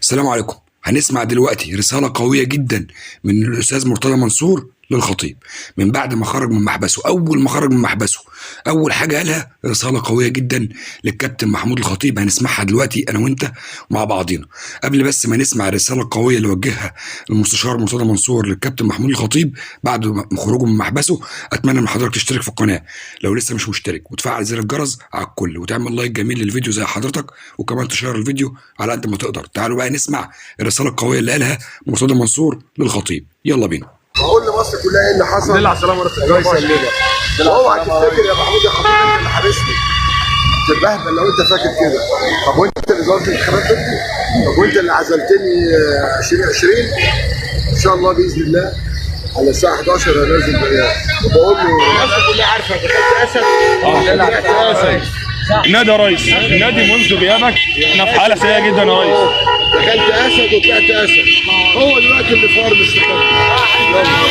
السلام عليكم. هنسمع دلوقتي رسالة قوية جدا من الأستاذ مرتضى منصور للخطيب من بعد ما خرج من محبسه. أول ما خرج من محبسه أول حاجة قالها رسالة قوية جدا للكابتن محمود الخطيب. هنسمعها دلوقتي أنا وأنت مع بعضينا. قبل بس ما نسمع الرسالة القوية اللي وجهها المستشار مرتضى منصور للكابتن محمود الخطيب بعد ما خروجه من محبسه، أتمنى من حضرتك تشترك في القناة لو لسه مش مشترك، وتفعل زر الجرس على الكل، وتعمل لايك جميل للفيديو زي حضرتك، وكمان تشير الفيديو على قد ما تقدر. تعالوا بقى نسمع الرسالة القوية اللي قالها مرتضى منصور للخطيب. يلا بينا. بقول لمصر كلها ايه اللي حصل. الحمد لله على السلامه. الله يسلمك. اوعى تفتكر يا محمود يا خطيب انت اللي حابسني تتبهدل لو انت فاكر كده. طب وانت اللي ظلمت الانتخابات ضدي؟ طب وانت اللي عزلتني 2020؟ ان شاء الله باذن الله على الساعه 11 هنزل بيان وبقول له الناس كلها عارفه دخلت اسد. النادي يا ريس، النادي منذ غيابك احنا في حاله سيئه جدا يا ريس. دخلت اسد وطلعت اسد. هو دلوقتي اللي فار مستقبل.